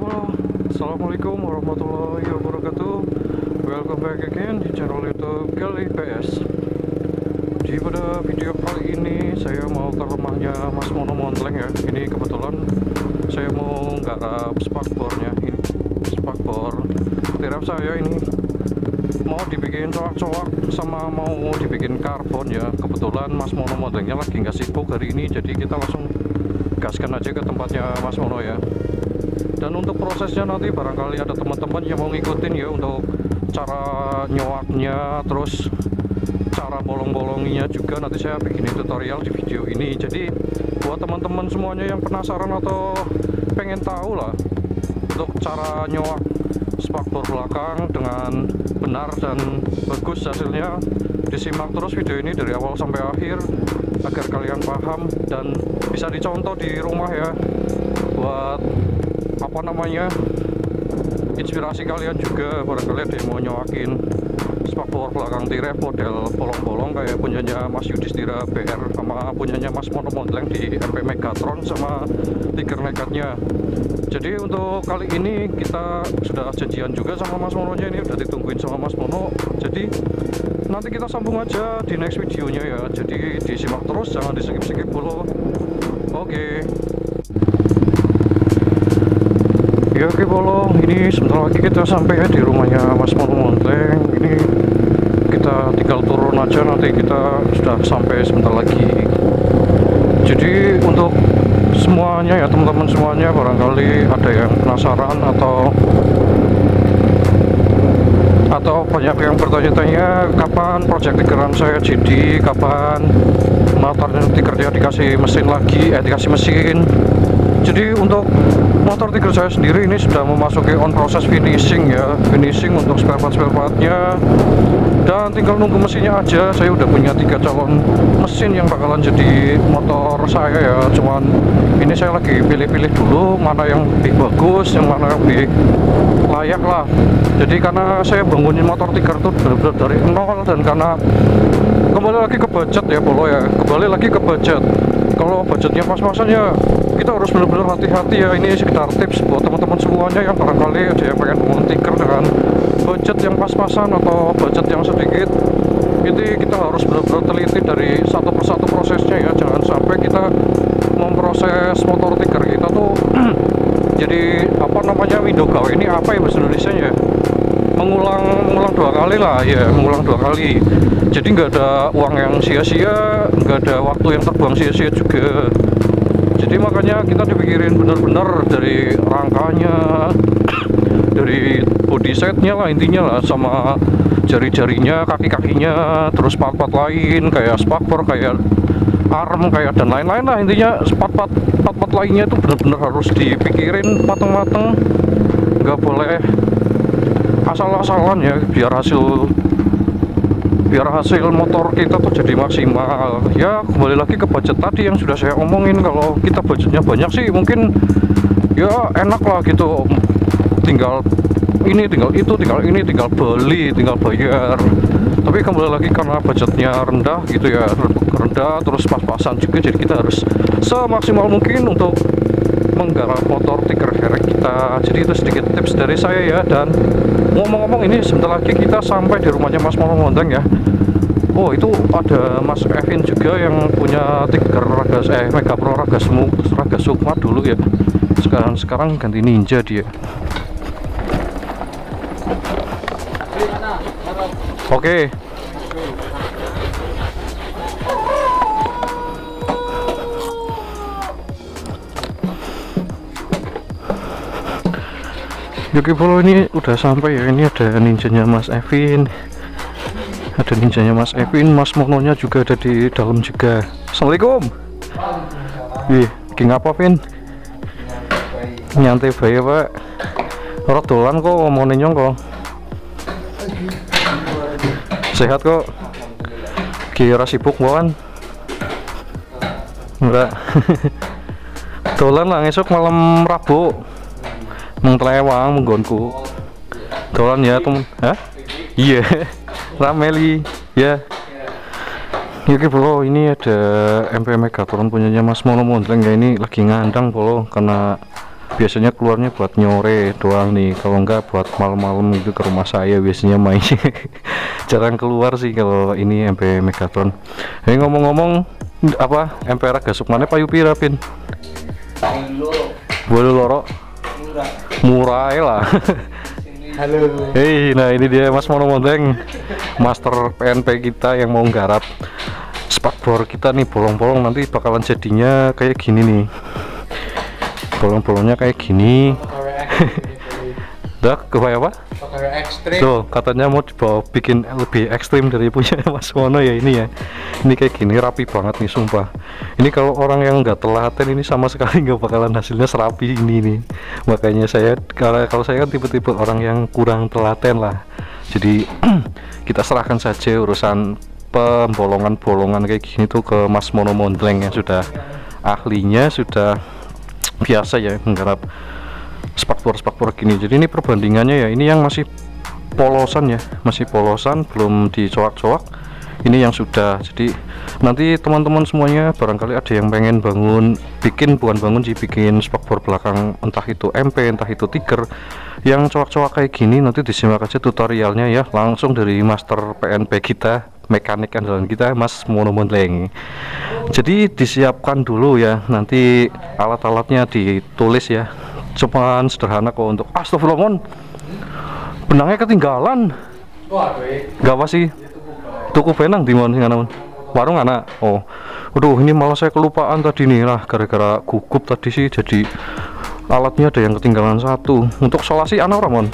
Halo, assalamualaikum warahmatullahi wabarakatuh. Welcome back again di channel YouTube Gali PS. Di pada video kali ini saya mau ke rumahnya Mas Mono Montleng ya. Ini kebetulan saya mau nggarap spakbornya. Ini spakbor tirap saya ini mau dibikin coak-coak sama mau dibikin karbon ya. Kebetulan Mas Mono Montlengnya lagi nggak sibuk hari ini, jadi kita langsung gaskan aja ke tempatnya Mas Mono ya. Dan untuk prosesnya nanti barangkali ada teman-teman yang mau ngikutin ya, untuk cara nyoaknya, terus cara bolong-bolonginya juga nanti saya bikin tutorial di video ini. Jadi buat teman-teman semuanya yang penasaran atau pengen tahu lah untuk cara nyoak spakbor belakang dengan benar dan bagus hasilnya, disimak terus video ini dari awal sampai akhir agar kalian paham dan bisa dicontoh di rumah ya, buat inspirasi kalian juga. Barangkali ada yang mau nyoakin spakbor belakang tiref model bolong-bolong kayak punyanya Mas Yudhistira BR sama punyanya Mas Mono Montleng di MP Megatron sama Tiger nekatnya. Jadi untuk kali ini kita sudah janjian juga sama Mas Mononya, ini udah ditungguin sama Mas Mono. Jadi nanti kita sambung aja di next videonya ya, jadi disimak terus, jangan di skip dulu. Oke. Ya oke bolong, ini sebentar lagi kita sampai ya di rumahnya Mas Mono Montleng. Ini kita tinggal turun aja, nanti kita sudah sampai sebentar lagi. Jadi untuk semuanya ya teman-teman semuanya, barangkali ada yang penasaran atau banyak yang bertanya-tanya kapan project tickeran saya jadi, kapan motornya tickernya dikasih mesin lagi, dikasih mesin. Jadi untuk motor Tiger saya sendiri ini sudah memasuki on proses finishing ya, finishing untuk spare partnya, dan tinggal nunggu mesinnya aja. Saya udah punya 3 calon mesin yang bakalan jadi motor saya ya, cuman ini saya lagi pilih-pilih dulu mana yang lebih bagus, yang mana yang lebih layak lah. Jadi karena saya bangunin motor Tiger itu benar-benar dari nol, dan karena kembali lagi ke budget ya Polo ya, kembali lagi ke budget. Kalau budgetnya pas-pasan ya kita harus benar-benar hati-hati ya. Ini sekedar tips buat teman-teman semuanya yang barangkali ada yang pengen bangun Tiger dengan budget yang pas-pasan atau budget yang sedikit. Ini kita harus benar-benar teliti dari satu persatu prosesnya ya, jangan sampai kita memproses motor Tiger kita tuh jadi window gawe ini apa ya bahasa Indonesia ya, mengulang 2 kali lah ya, mengulang 2 kali. Jadi nggak ada uang yang sia-sia, nggak ada waktu yang terbuang sia-sia juga. Jadi makanya kita dipikirin bener-bener dari rangkanya, dari body setnya lah intinya lah, sama jari-jarinya, kaki-kakinya, terus part-part lain kayak spakbor, kayak arm, kayak dan lain-lain lah intinya. Part-part lainnya itu bener-bener harus dipikirin mateng-mateng, nggak boleh asal-asalan ya, biar hasil motor kita tuh jadi maksimal ya. Kembali lagi ke budget tadi yang sudah saya omongin, kalau kita budgetnya banyak sih mungkin ya enak lah gitu, tinggal ini, tinggal itu, tinggal ini, tinggal beli, tinggal bayar. Tapi kembali lagi karena budgetnya rendah gitu ya, rendah terus pas-pasan juga, jadi kita harus semaksimal mungkin untuk menggarap motor Tiger derek kita. Jadi itu sedikit tips dari saya ya. Dan ngomong-ngomong, ini sebentar lagi kita sampai di rumahnya Mas Mono Montleng ya. Oh, itu ada Mas Evin juga yang punya Tiger Mega Pro Raga Sukma dulu ya. Sekarang ganti Ninja dia. Oke. Yogi Polo ini udah sampai ya. Ini ada ninjanya Mas Evin, Mas Mononya juga ada di dalam juga. Assalamualaikum. Wih, ngapa Vin? Nyantai bae Pak. Ora dolan kok ngomongin nyong kok. Sehat kok. Kira sibuk bukan? Enggak. Dolan lah esok malam Rabu. Mengkelewang menggonku dolan ya temen. Hah? Iya. Rameli ya. Oke Bro, ini ada MP Megatron punyanya Mas Mono Montleng ya. Ini lagi ngandang Bro, karena biasanya keluarnya buat nyore doang nih, kalau enggak buat malam-malam itu ke rumah saya biasanya main. Jarang keluar sih kalau ini MP Megatron. Ini ngomong-ngomong apa MP gasuk mana payu pira pin? Boleh loro murah lah. Halo. Hei, nah ini dia Mas Mono Monteng, master PNP kita yang mau nggarap spakbor kita nih. Bolong-bolong nanti bakalan jadinya kayak gini nih, bolong-bolongnya kayak gini. Dah kebayang apa? Ekstrim. Tuh katanya mau dibawa bikin lebih ekstrim dari punya Mas Mono ya ini ya. Ini kayak gini rapi banget nih sumpah. Ini kalau orang yang nggak telaten ini sama sekali nggak bakalan hasilnya serapi ini nih. Makanya saya kalau saya kan tipe-tipe orang yang kurang telaten lah. Jadi kita serahkan saja urusan pembolongan-bolongan kayak gini tuh ke Mas Mono Mondleng yang sudah ahlinya, sudah biasa ya menggarap spakbor gini. Jadi ini perbandingannya ya, ini yang masih polosan ya, masih polosan belum dicoak-coak, ini yang sudah. Jadi nanti teman-teman semuanya barangkali ada yang pengen bukan bangun sih, bikin spakbor belakang, entah itu MP entah itu tiger yang coak-coak kayak gini, nanti disimak aja tutorialnya ya, langsung dari master PNP kita, mekanik andalan kita Mas Mono Mondleng. Jadi disiapkan dulu ya, nanti alat-alatnya ditulis ya, cuman sederhana kok. Untuk astagfirullah, benangnya ketinggalan. Gak apa sih, tuku benang di mana warung anak. Oh aduh, ini malah saya kelupaan tadi nih. Nah gara-gara gugup tadi sih, jadi alatnya ada yang ketinggalan satu. Untuk solasi anak orang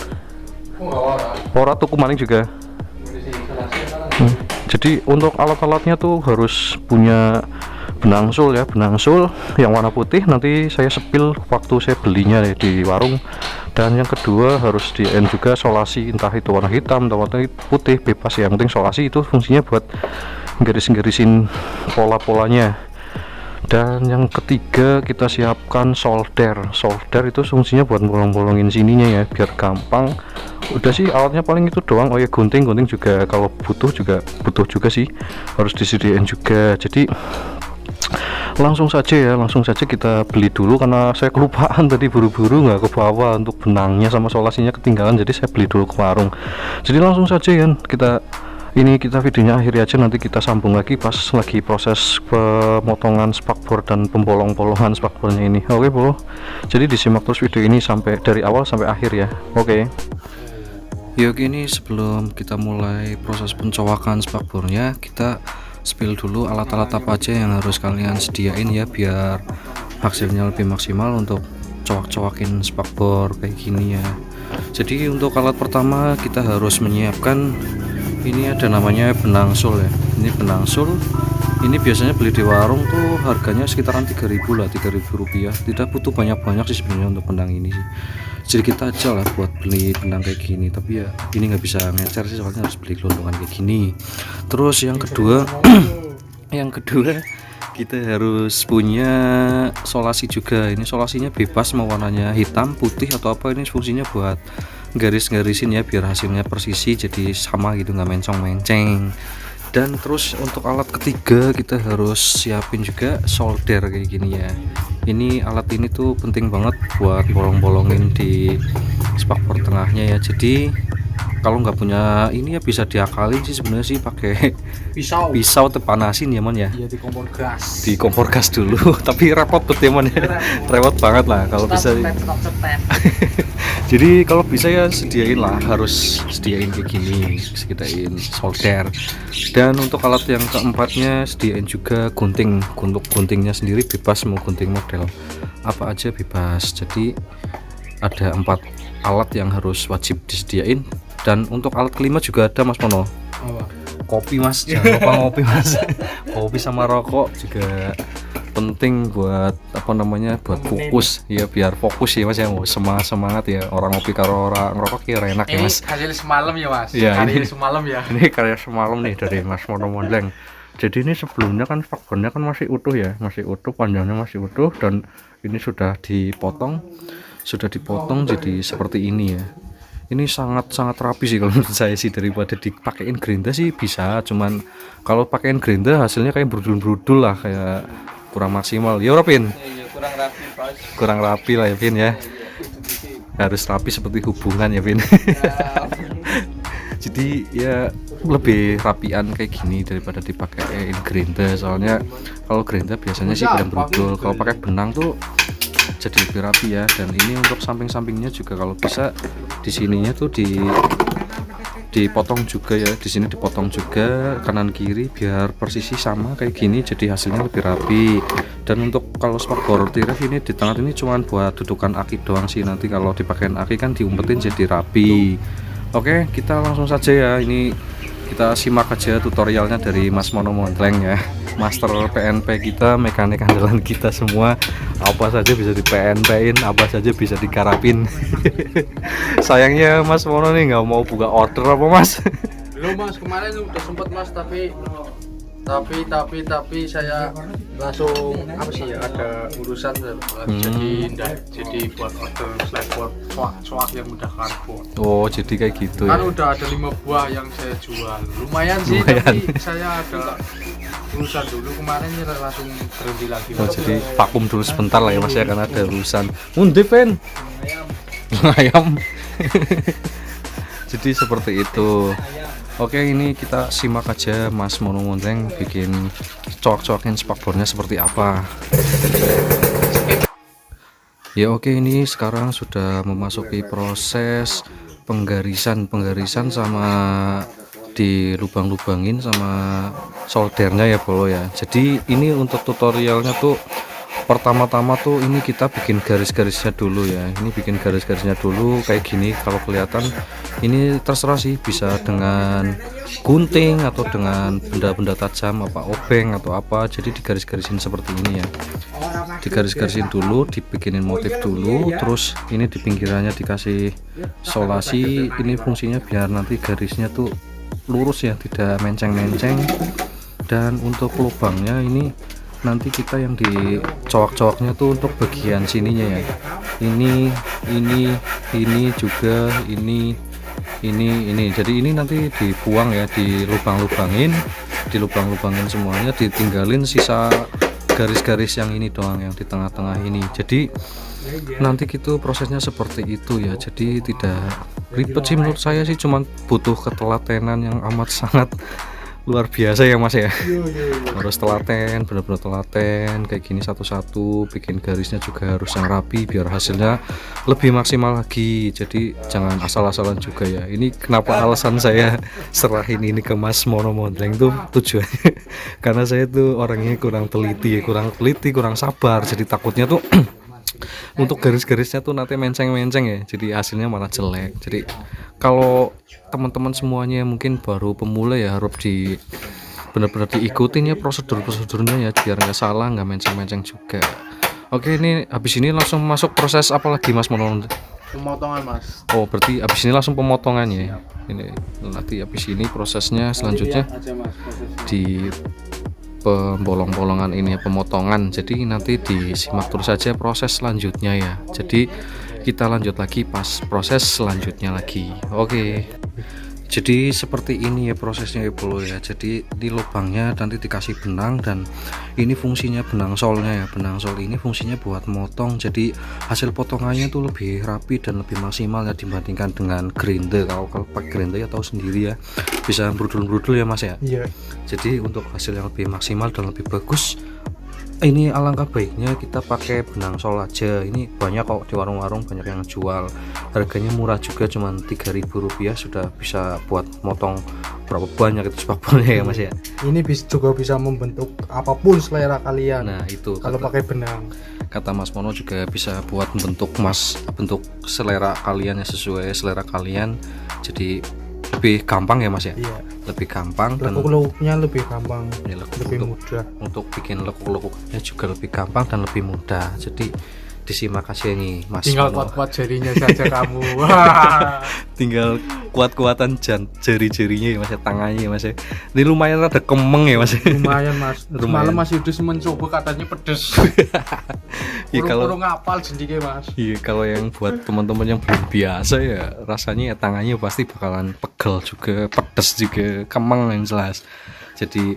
ora tuku maning juga. Jadi untuk alat-alatnya tuh harus punya benang sul ya, benang sul yang warna putih, nanti saya sepil waktu saya belinya ya di warung. Dan yang kedua harus di juga solasi, entah itu warna hitam atau warna putih, bebas, yang penting solasi itu fungsinya buat garis-garisin pola-polanya. Dan yang ketiga kita siapkan solder. Solder itu fungsinya buat bolong-bolongin sininya ya, biar gampang. Udah sih alatnya paling itu doang. Oh ya, gunting juga kalau butuh juga sih, harus disediain juga. Jadi langsung saja kita beli dulu, karena saya kelupaan tadi, buru-buru nggak ke bawah untuk benangnya sama solasinya ketinggalan, jadi saya beli dulu ke warung. Jadi langsung saja ya, kita videonya akhiri aja, nanti kita sambung lagi pas lagi proses pemotongan spakbor dan pembolong-bolongan spakbornya ini. Oke bro, jadi disimak terus video ini sampai dari awal sampai akhir ya. Oke. Yuk, ini sebelum kita mulai proses pencowakan spakbornya, kita spill dulu alat-alat apa aja yang harus kalian sediain ya, biar hasilnya lebih maksimal untuk coak-coakin spakbor kayak gini ya. Jadi untuk alat pertama kita harus menyiapkan, ini ada namanya benang sul ya. Ini benang sul, ini biasanya beli di warung tuh harganya sekitaran 3.000 lah, 3.000 rupiah. Tidak butuh banyak-banyak sih sebenarnya untuk benang ini sih, sedikit aja lah buat beli benang kayak gini. Tapi ya ini nggak bisa ngecer sih, soalnya harus beli gelondongan kayak gini. Terus yang kedua yang kedua kita harus punya solasi juga. Ini solasinya bebas, mau warnanya hitam, putih atau apa, ini fungsinya buat garis-garisin ya, biar hasilnya persisi, jadi sama gitu, nggak mencong-menceng. Dan terus untuk alat ketiga kita harus siapin juga solder kayak gini ya. Ini alat ini tuh penting banget buat bolong-bolongin di spakbor tengahnya ya. Jadi kalau nggak punya ini ya bisa diakalin sih sebenarnya sih, pakai pisau tepanasin ya mon ya. Iya, di kompor gas dulu. Tapi repot betul ya mon ya, repot banget lah kalau bisa. Jadi kalau bisa ya sediain lah, harus sediain kayak gini, sediain solder. Dan untuk alat yang keempatnya sediain juga gunting. Untuk guntingnya sendiri bebas, mau gunting model apa aja bebas. Jadi ada 4 alat yang harus wajib disediain. Dan untuk alat kelima juga ada Mas Mono. Kopi mas, jangan lupa ngopi mas. Kopi sama rokok juga penting buat apa namanya, buat fokus ya, biar fokus ya mas ya, mau semangat ya. Orang ngopi karo orang ngerokok ya enak ya mas. Hasil semalam ya mas. Ya, karya semalam ya. Ini karya semalam nih dari Mas Mono Mondleng. Jadi ini sebelumnya kan spakbornya kan masih utuh ya, masih utuh, panjangnya masih utuh, dan ini sudah dipotong jadi seperti ini ya. Ini sangat rapi sih kalau menurut saya sih, daripada dipakein gerinda sih bisa, cuman kalau pakein gerinda hasilnya kayak brudul-brudul lah, kayak kurang maksimal ya Pin. Kurang rapi pas. Kurang rapi lah ya Pin ya. harus rapi seperti hubungan ya Vin. Jadi ya lebih rapian kayak gini daripada dipakai grinder, soalnya kalau grinder biasanya sih benang brudul, kalau pakai benang tuh jadi lebih rapi ya. Dan ini untuk samping-sampingnya juga kalau bisa di sininya tuh dipotong juga ya, di sini dipotong juga kanan kiri biar persisi sama kayak gini, jadi hasilnya lebih rapi. Dan untuk kalau spakbor tiref ini di tengah ini cuman buat dudukan aki doang sih, nanti kalau dipakein aki kan diumpetin jadi rapi. Oke, kita langsung saja ya, ini kita simak aja tutorialnya dari Mas Mono Mondleng ya, master PNP kita, mekanik andalan kita semua. Apa saja bisa di PNP-in, apa saja bisa digarapin. Sayangnya Mas Mono nih nggak mau buka order apa Mas? Belum Mas, kemarin udah sempet Mas, tapi saya langsung apa sih ya, ada urusan jadi buat order slideboard soak yang udah karbon. Oh, jadi kayak gitu Kan ya. udah ada 5 buah yang saya jual. Lumayan sih, tapi saya ada urusan dulu kemarin ya, langsung berhenti lagi. Oh, jadi vakum dulu sebentar lah ya Mas ya, karena ada urusan. Mundip Pen. Ayam. Jadi seperti itu. Oke, ini kita simak aja Mas Mono Mondleng bikin coak-coakin spakbornya seperti apa. Ya oke, ini sekarang sudah memasuki proses penggarisan sama dilubang-lubangin sama soldernya ya bolo ya. Jadi ini untuk tutorialnya tuh pertama-tama tuh ini kita bikin garis-garisnya dulu ya. Ini bikin garis-garisnya dulu kayak gini, kalau kelihatan ini terserah sih, bisa dengan gunting atau dengan benda-benda tajam, apa obeng atau apa. Jadi digaris-garisin seperti ini ya, digaris-garisin dulu, dibikinin motif dulu, terus ini di pinggirannya dikasih solasi. Ini fungsinya biar nanti garisnya tuh lurus ya, tidak menceng-menceng. Dan untuk lubangnya ini nanti kita yang di cowok-cowoknya tuh untuk bagian sininya ya, ini juga ini. Jadi ini nanti dibuang ya, dilubang-lubangin semuanya, ditinggalin sisa garis-garis yang ini doang, yang di tengah-tengah ini. Jadi nanti gitu prosesnya seperti itu ya, jadi tidak ribet sih menurut saya sih, cuman butuh ketelatenan yang amat sangat luar biasa ya Mas ya. Harus telaten, benar-benar telaten kayak gini satu-satu, bikin garisnya juga harus yang rapi biar hasilnya lebih maksimal lagi. Jadi jangan asal-asalan juga ya. Ini kenapa alasan saya serahin ini ke Mas Mono Mondleng tuh tujuannya karena saya tuh orangnya kurang teliti, kurang sabar. Jadi takutnya tuh untuk garis-garisnya tuh nanti menceng-menceng ya, jadi hasilnya malah jelek. Jadi kalau teman-teman semuanya mungkin baru pemula ya, harus benar-benar diikutin ya prosedurnya ya, biar nggak salah, nggak menceng-menceng juga. Oke, ini habis ini langsung masuk proses apa lagi Mas Mono? Pemotongan Mas. Oh, berarti habis ini langsung pemotongan ya. Ini nanti habis ini prosesnya selanjutnya di pembolong-bolongan ini ya, pemotongan. Jadi nanti disimak terus saja proses selanjutnya ya. Jadi kita lanjut lagi pas proses selanjutnya lagi. Oke. Jadi seperti ini ya prosesnya ya bro ya. Jadi di lubangnya nanti dikasih benang, dan ini fungsinya benang solnya ya. Benang sol ini fungsinya buat motong, jadi hasil potongannya tuh lebih rapi dan lebih maksimal ya dibandingkan dengan grinder. Kalau pakai grinder ya tahu sendiri ya, bisa brudul-brudul ya Mas ya. Iya. Jadi untuk hasil yang lebih maksimal dan lebih bagus, ini alangkah baiknya kita pakai benang sol aja. Ini banyak kok di warung-warung, banyak yang jual, harganya murah juga, cuman Rp3.000 sudah bisa buat motong berapa banyak itu spakbornya ya Mas ya. Ini juga bisa membentuk apapun selera kalian. Nah itu kalau pakai benang, kata Mas Mono juga bisa buat bentuk selera kalian ya, sesuai selera kalian. Jadi lebih gampang ya Mas ya. Iya. Lebih gampang dan lekuk-lekuknya lebih gampang, ya, lebih mudah. Untuk bikin lekuk-lekuknya juga lebih gampang dan lebih mudah. Jadi disimak aja nih Mas. Tinggal Mono. kuat-kuat jarinya saja kamu. Tinggal kuat-kuatan jari-jarinya ya Mas ya, tangannya ya Mas ya. Ini lumayan rada kemeng ya Mas. Lumayan Mas. Lumayan. Semalam Mas Yudis mencoba, katanya pedes. Ya kalau Kurung ngapal jendike Mas. iya, kalau yang buat teman-teman yang belum biasa ya, rasanya ya tangannya pasti bakalan pegel juga, pedes juga, kemeng yang jelas. Jadi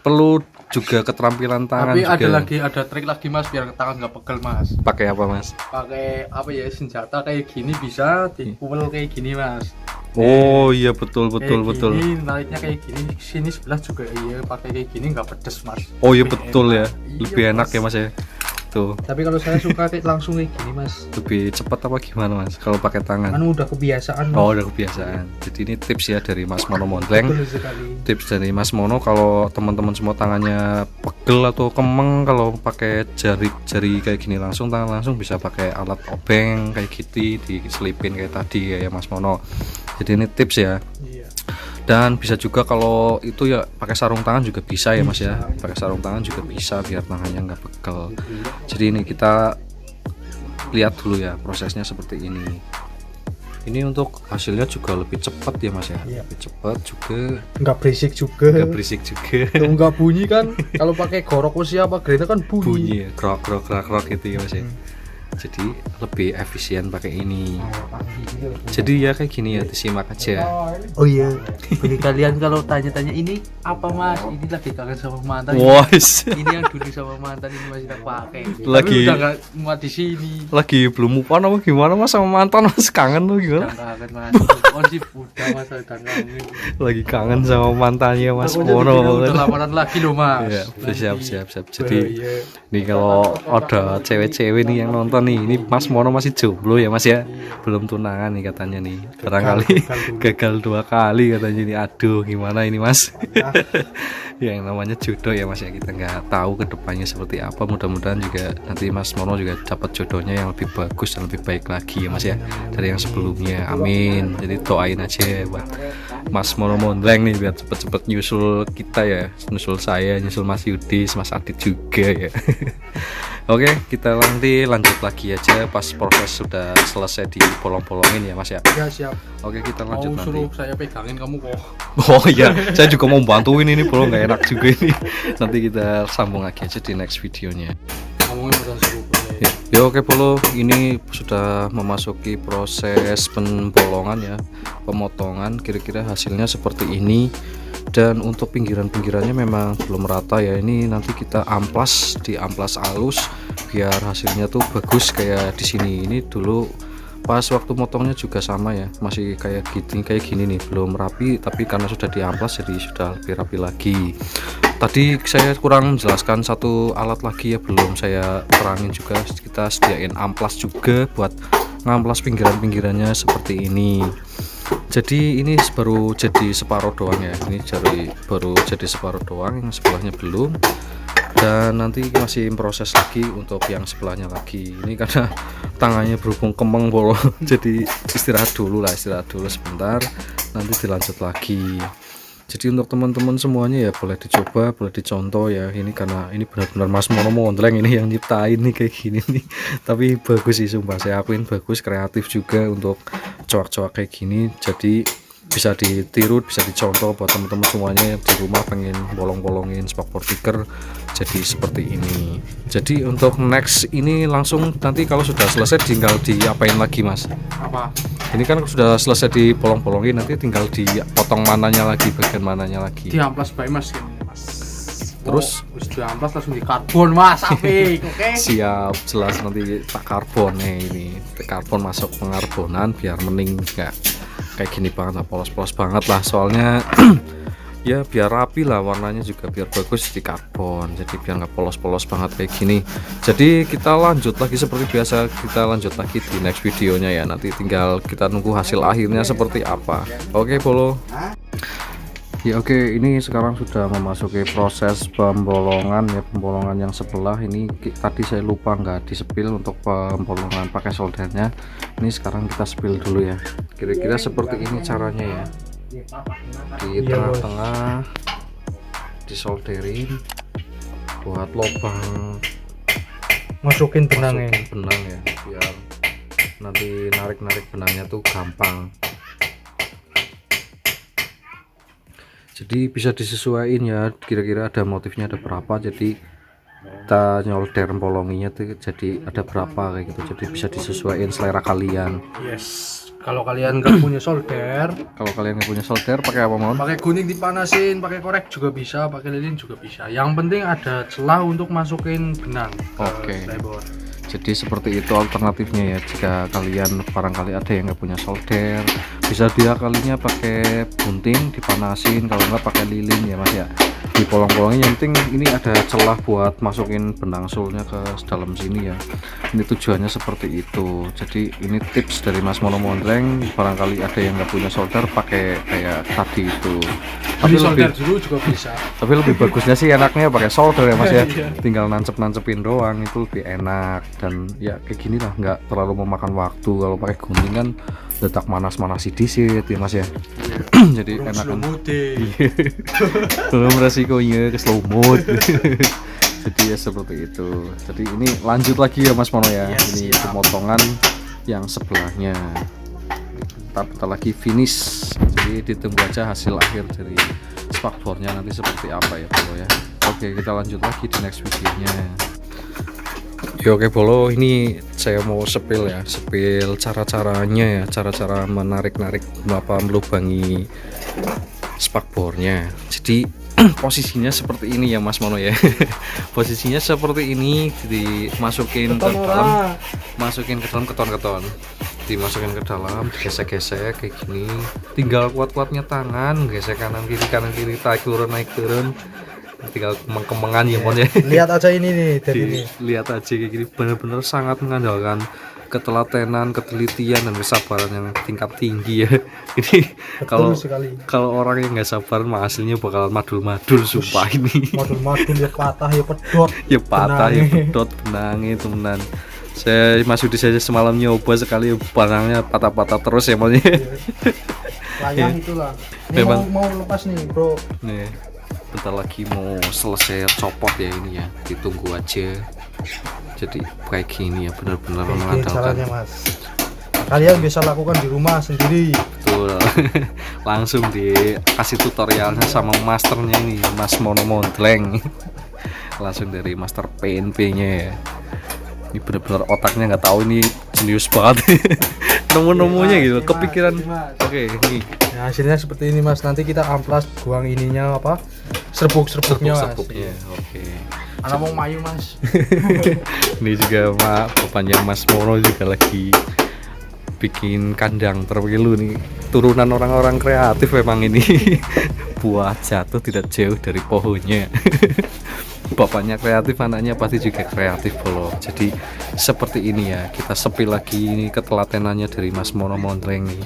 perlu juga keterampilan tangan Tapi juga. ada trik lagi Mas biar tangan nggak pegel Mas. Pakai apa Mas? Pakai apa ya, senjata kayak gini bisa dipukul kayak gini Mas. Oh iya betul betul Kayak betul. Gini, nariknya kayak gini, sini sebelah juga iya, pakai kayak gini nggak pedes Mas. Oh iya Lebih betul ya, enak. lebih Iya, enak Mas. ya Mas ya. Tuh, Tapi kalau saya suka kayak langsung kayak gini Mas. lebih cepat apa gimana Mas kalau pakai tangan? Kan udah kebiasaan Mas. Oh udah kebiasaan. Jadi ini tips ya dari Mas Mono Mondleng. Betul sekali. Tips dari Mas Mono kalau teman-teman semua tangannya pegel atau kemeng, kalau pakai jari kayak gini langsung, tangan langsung, bisa pakai alat obeng kayak gitu diselipin kayak tadi ya Mas Mono. Jadi ini tips ya. Iya. Dan bisa juga kalau itu ya pakai sarung tangan juga bisa ya Mas ya. Pakai sarung tangan juga bisa biar tangannya nggak pegel. Jadi ini kita lihat dulu ya prosesnya seperti ini. Ini untuk hasilnya juga lebih cepat ya Mas ya. Iya. Lebih cepat juga, Nggak berisik juga. nggak berisik juga. Tuh, nggak bunyi kan. Kalau pakai gorok usia apa gereta kan bunyi. Bunyi ya, krok krok krok krok gitu ya Mas ya. Jadi lebih efisien pakai ini. Jadi ya kayak gini ya, disimak aja. Oh iya, bagi kalian kalau tanya-tanya ini apa Mas? Ini lagi kangen sama mantan. Wos. Ini yang dulu sama mantan ini masih tak pakai. Lagi- Tapi udah nggak muat di sini. Lagi belum move on apa gimana Mas sama mantan Mas, kangen lo Udah gimana? kangen Mas. Oh sih udah Mas, udah kangen. Lagi kangen sama mantannya Mas Takutnya Mono. dikira udah lamaran lagi loh Mas. Iya, siap Nanti. siap siap. Jadi Bahaya. nih kalau ada cewek-cewek nih yang nonton nih, ini Mas Mono masih jomblo ya Mas ya, belum tunangan nih katanya nih, barangkali gagal 2 kali katanya nih. Aduh gimana ini Mas. Ya yang namanya jodoh ya Mas ya, kita nggak tahu kedepannya seperti apa. Mudah-mudahan juga nanti Mas Mono juga dapat jodohnya yang lebih bagus dan lebih baik lagi ya Mas ya dari yang sebelumnya, amin. Jadi doain aja buat Mas Mono Mondleng nih biar cepet-cepet nyusul kita ya, nyusul saya, nyusul Mas Yudis, Mas Adit juga ya. Oke, kita nanti lanjut lagi aja pas proses sudah selesai dibolong-bolongin ya Mas ya. Ya siap. Oke, kita Mau lanjut nanti. suruh saya pegangin kamu kok. Oh iya, saya juga mau bantuin ini, bolong nggak enak juga ini. Nanti kita sambung lagi aja di next videonya. Ngomongin udah suruh boleh. Ya oke Polo, ini sudah memasuki proses pembolongan ya, pemotongan. Kira-kira hasilnya seperti ini. Dan untuk pinggiran-pinggirannya memang belum rata ya. Ini nanti kita amplas, diamplas halus biar hasilnya tuh bagus kayak di sini. Ini dulu pas waktu motongnya juga sama ya, masih kayak gini nih, belum rapi, tapi karena sudah diamplas jadi sudah lebih rapi lagi. Tadi saya kurang menjelaskan satu alat lagi ya, belum saya terangin juga. Kita sediain amplas juga buat ngamplas pinggiran-pinggirannya seperti ini. Jadi ini baru jadi separuh doang ya, ini baru jadi separuh doang, yang sebelahnya belum. Dan nanti masih proses lagi untuk yang sebelahnya lagi. Ini karena tangannya berhubung kemeng bolong, jadi istirahat dulu sebentar, nanti dilanjut lagi. Jadi untuk teman-teman semuanya ya boleh dicoba, boleh dicontoh ya. Ini karena ini benar-benar Mas Mono Mondleng ini yang nyiptain nih kayak gini nih. Tapi bagus sih sumpah, saya akuin bagus, kreatif juga untuk coak-coak kayak gini. Jadi bisa ditiru, bisa dicontoh buat teman-teman semuanya di rumah pengen bolong-bolongin spakbor tiker jadi seperti ini. Jadi untuk next ini langsung nanti kalau sudah selesai tinggal diapain lagi Mas? Apa? Ini kan sudah selesai dibolong-bolongin, nanti tinggal dipotong mananya lagi, bagian mananya lagi. Di amplas baik Mas ini Mas. Terus? Terus di amplas langsung di karbon Mas, apik, oke? Siap, jelas nanti tak karbon ini. Karbon masuk pengarbonan biar mending nggak kayak gini banget lah, polos-polos banget lah. Soalnya ya biar rapi lah, warnanya juga biar bagus di karbon. Jadi biar nggak polos-polos banget kayak gini. Jadi kita lanjut lagi seperti biasa, kita lanjut lagi di next videonya ya. Nanti tinggal kita nunggu hasil akhirnya seperti apa. Oke Polo. Ya oke, ini sekarang sudah memasuki proses pembolongan ya, pembolongan yang sebelah ini tadi saya lupa nggak disepil untuk pembolongan pakai soldernya. Ini sekarang kita sepil dulu ya. Kira-kira seperti ini caranya ya. Di tengah-tengah disolderin buat lubang Masukin benangnya. benang ya, biar nanti narik-narik benangnya tuh gampang. Jadi bisa disesuaikan ya, kira-kira ada motifnya ada berapa, jadi kita nyolder bolonginya tuh jadi ada berapa kayak gitu. Jadi bisa disesuaikan selera kalian. Yes. Kalau kalian nggak punya solder, Kalau kalian nggak punya solder pakai apa Mon? pakai gunting dipanasin, pakai korek juga bisa, pakai lilin juga bisa. Yang penting ada celah untuk masukin benang ke Oke. slideboard. Jadi seperti itu alternatifnya ya, jika kalian barangkali ada yang nggak punya solder, bisa dia kalinya pakai gunting dipanasin, kalau nggak pakai lilin ya Mas ya, di polong-polongnya. Yang penting ini ada celah buat masukin benang sulnya ke dalam sini ya. Ini tujuannya seperti itu. Jadi ini tips dari Mas Mono Mondreng, barangkali ada yang nggak punya solder pakai kayak tadi itu. Beli solder dulu juga bisa. Tapi lebih bagusnya sih enaknya pakai solder ya Mas ya. Iya. Tinggal nancep-nancepin doang, itu lebih enak. Dan ya kayak gini lah, nggak terlalu memakan waktu. Kalau pakai gunting kan letak manas-manasi disit ya Mas ya. Jadi enak kan. Belum resikonya ke slow mode. Jadi ya seperti itu. Jadi ini lanjut lagi ya Mas Mono ya. Ya, Ini siap. pemotongan yang sebelahnya. Bentar lagi finish. Jadi ditunggu aja hasil akhir dari spakbornya nanti seperti apa ya Bolo ya. Oke, kita lanjut lagi di next videonya. Ya oke Bolo, ini saya mau sepil ya, sepil cara-caranya ya, cara-cara menarik-narik melubangi spakbornya. Jadi posisinya seperti ini ya Mas Mono ya. Posisinya seperti ini, dimasukin ke dalam, masukin ke dalam keton-keton, dimasukin ke dalam, gesek-gesek kayak gini. Tinggal kuat-kuatnya tangan, gesek kanan kiri, naik turun. Tinggal kemeng-kemengan ya Mon ya. Lihat aja ini nih dari ini. Lihat aja kayak gini, benar-benar sangat mengandalkan ketelatenan, ketelitian dan kesabaran yang tingkat tinggi ya. Ini kalau orang yang nggak sabar mah hasilnya bakalan madul-madul sumpah ini. Madul-madul ya patah ya pedot. Ya patah ya pedot benangnya temenan. Saya Mas Yudi saja semalam nyoba sekali benangnya patah-patah terus ya Mon. Layang itulah. Ini Memang mau lepas nih bro. nih, bentar lagi mau selesai copot ya ini ya, ditunggu aja. Jadi kayak gini ya, benar-benar mengandalkan. Caranya Mas. Kalian bisa lakukan di rumah sendiri. Betul. Langsung dikasih tutorialnya sama masternya ini, Mas Mono Mondreng. Langsung dari master PNP-nya ya. Ini benar-benar otaknya nggak tahu ini jenius banget. Nemu-nemunya gitu, kepikiran. Oke, ini. Nah, hasilnya seperti ini Mas. Nanti kita amplas buang ininya apa? Serbuk-serbuknya Mas. Serbuknya. Oke. Anak mau mayu Mas. Ini juga bapaknya Mas Mono juga lagi bikin kandang terpilu nih. Turunan orang-orang kreatif memang ini. Buah jatuh tidak jauh dari pohonnya. Bapaknya kreatif, anaknya pasti juga kreatif Bolo. Jadi seperti ini ya, kita sepil lagi ini ketelatenannya dari Mas Mono Mondreng nih.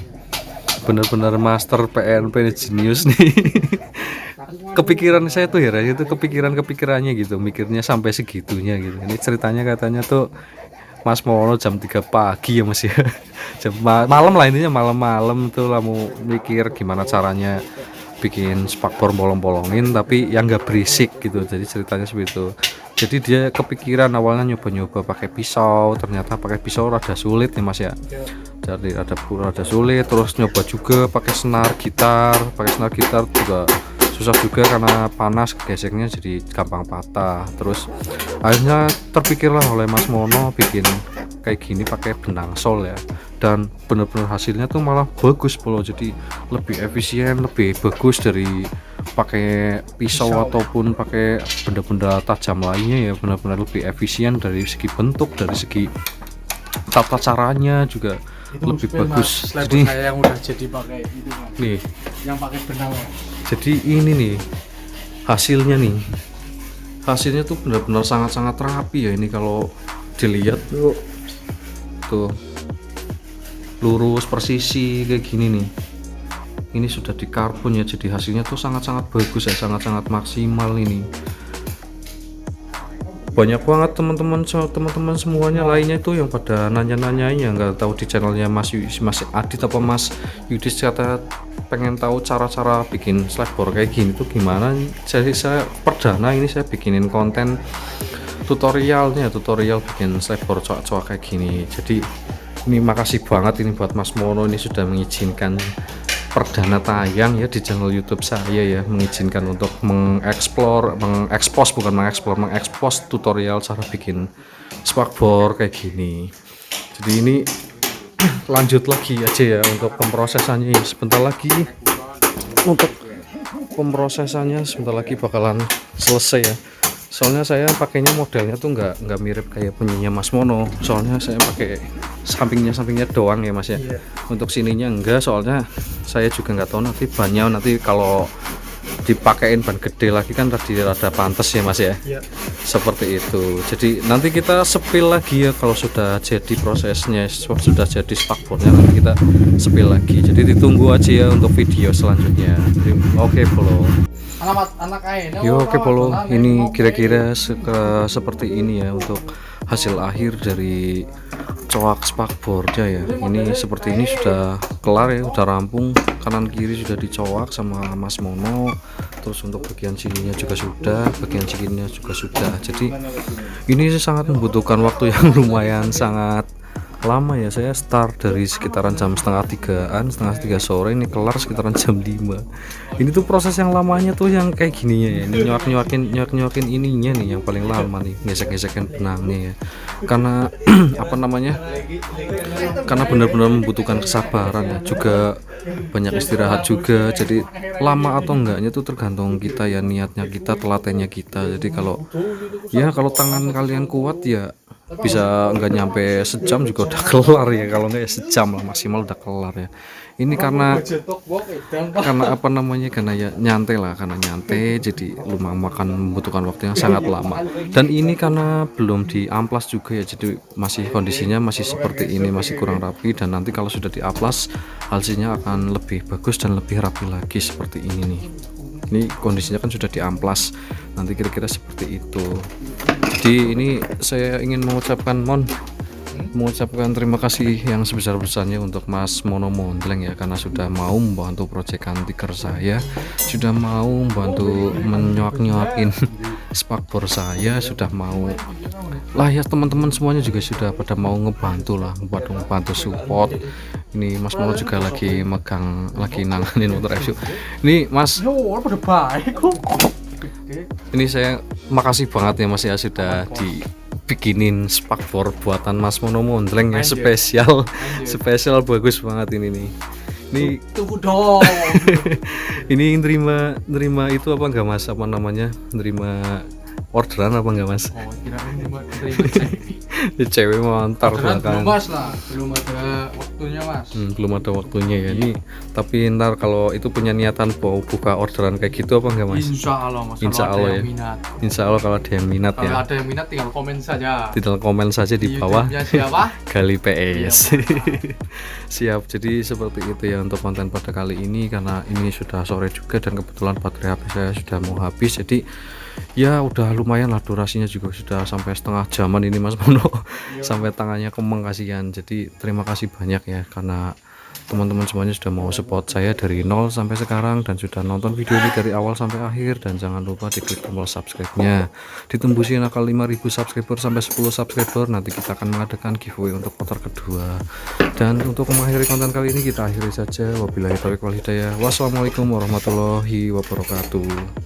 Bener-bener master PNP jenius nih. Kepikiran saya tuh ya, itu kepikirannya gitu, mikirnya sampai segitunya gitu. Ini ceritanya katanya tuh Mas Mono jam 3 pagi ya Mas ya. Jam malam lah, intinya malam-malam tuh lah mau mikir gimana caranya bikin spakbor bolong-bolongin tapi yang nggak berisik gitu. Jadi ceritanya seperti itu. Jadi dia kepikiran awalnya nyoba-nyoba pakai pisau, ternyata pakai pisau rada sulit nih Mas ya. Jadi rada sulit, terus nyoba juga pakai senar gitar juga susah juga karena panas, geseknya jadi gampang patah. Terus akhirnya terpikirlah oleh Mas Mono bikin kayak gini pakai benang sol ya, dan bener-bener hasilnya tuh malah bagus Bolo. Jadi lebih efisien, lebih bagus dari pakai pisau ataupun pakai benda-benda tajam lainnya ya. Benar-benar lebih efisien dari segi bentuk, dari segi tata caranya juga itu lebih bagus. Jadi kayak yang udah jadi pakai itu Mas. Nih, yang pakai benang Mas. jadi ini nih hasilnya tuh benar-benar sangat-sangat rapi ya. Ini kalau dilihat tuh lurus persisi kayak gini nih. Ini sudah di karbon ya, jadi hasilnya tuh sangat-sangat bagus ya, sangat-sangat maksimal ini. Banyak banget teman-teman semuanya lainnya itu yang pada nanya-nanya ya, nggak tahu di channelnya Mas Adit apa Mas Yudis, kata pengen tahu cara-cara bikin slideboard kayak gini tuh gimana. Jadi saya perdana ini saya bikinin konten tutorial bikin slideboard coak-coak kayak gini. Jadi ini makasih banget ini buat Mas Mono, ini sudah mengizinkan perdana tayang ya di channel YouTube saya ya, mengizinkan untuk mengekspos tutorial cara bikin spakbor kayak gini. Jadi ini lanjut lagi aja ya untuk pemrosesannya ya. Sebentar lagi untuk pemrosesannya sebentar lagi bakalan selesai ya. Soalnya saya pakainya modelnya tuh nggak mirip kayak punyanya Mas Mono. Soalnya saya pakai sampingnya doang ya Mas ya. Untuk sininya enggak, soalnya saya juga nggak tahu nanti bannya nanti kalau dipakein ban gede lagi kan tadi rada pantas ya Mas ya. Seperti itu. Jadi nanti kita sepil lagi ya kalau sudah jadi prosesnya, sudah jadi spakbornya nanti kita sepil lagi. Jadi ditunggu aja ya untuk video selanjutnya. Oke Polo. Oke Polo, ini kira-kira seperti ini ya untuk hasil akhir dari coak spakbornya ya. Ini seperti ini sudah kelar ya, udah rampung, kanan kiri sudah dicoak sama Mas Mono. Terus untuk bagian sininya juga sudah, bagian sininya juga sudah. Jadi ini sangat membutuhkan waktu yang lumayan sangat lama ya. Saya start dari sekitaran jam setengah tiga sore, ini kelar sekitaran jam 5. Ini tuh proses yang lamanya tuh yang kayak gini ya. Ini nyuakin ininya nih yang paling lama nih, gesek-gesekin benangnya ya. Karena apa namanya? Karena benar-benar membutuhkan kesabaran ya, juga banyak istirahat juga. Jadi lama atau enggaknya tuh tergantung kita ya, niatnya kita, telatennya kita. Jadi kalau tangan kalian kuat ya bisa nggak nyampe sejam juga udah kelar ya. Kalau nggak ya sejam lah maksimal udah kelar ya. Ini karena apa namanya, karena ya nyantai lah, karena nyantai jadi lumayan membutuhkan waktu yang sangat lama. Dan ini karena belum diamplas juga ya, jadi masih kondisinya masih seperti ini, masih kurang rapi. Dan nanti kalau sudah diamplas hasilnya akan lebih bagus dan lebih rapi lagi seperti ini nih. Ini kondisinya kan sudah diamplas, nanti kira-kira seperti itu. Jadi ini saya ingin mengucapkan terima kasih yang sebesar-besarnya untuk Mas Mono Mondleng ya, karena sudah mau membantu proyek antiker saya, sudah mau membantu menyuak-nyuakin spakbor saya, sudah mau lah ya, teman-teman semuanya juga sudah pada mau ngebantu lah, ngebantu support. Ini Mas Mono juga lagi nanganin motor FSU. Ini Mas, ini saya makasih banget ya Mas ya, sudah dibikinin spakbor buatan Mas Mono Mondleng ya, spesial bagus banget ini nih. Ini tunggu dong. Ini nerima itu apa enggak Mas, apa namanya, nerima orderan apa enggak Mas? Oh, kirain nerima cewek mau antar belakang. Belum ada waktunya Mas. Belum ada waktunya ya. Ini tapi ntar kalau itu punya niatan mau buka orderan kayak gitu apa enggak Mas? Insya Allah Mas. Insya Allah ya. Insya Allah kalau ada yang minat ya. Kalau ada yang minat tinggal komen saja. Tinggal komen saja di bawah. Siapa? Gali PS. Siap. Jadi seperti itu ya untuk konten pada kali ini, karena ini sudah sore juga dan kebetulan baterai HP saya sudah mau habis. Jadi ya udah lumayan lah, durasinya juga sudah sampai setengah jaman ini Mas Mono. Sampai tangannya kemeng kasihan. Jadi terima kasih banyak ya, karena teman-teman semuanya sudah mau support saya dari nol sampai sekarang dan sudah nonton video ini dari awal sampai akhir. Dan jangan lupa diklik tombol subscribe-nya, ditembusin angka 5.000 subscriber sampai 10 subscriber, nanti kita akan mengadakan giveaway untuk motor kedua. Dan untuk mengakhiri konten kali ini kita akhiri saja. Wabillahi taufiq wal hidayah. Wassalamualaikum warahmatullahi wabarakatuh.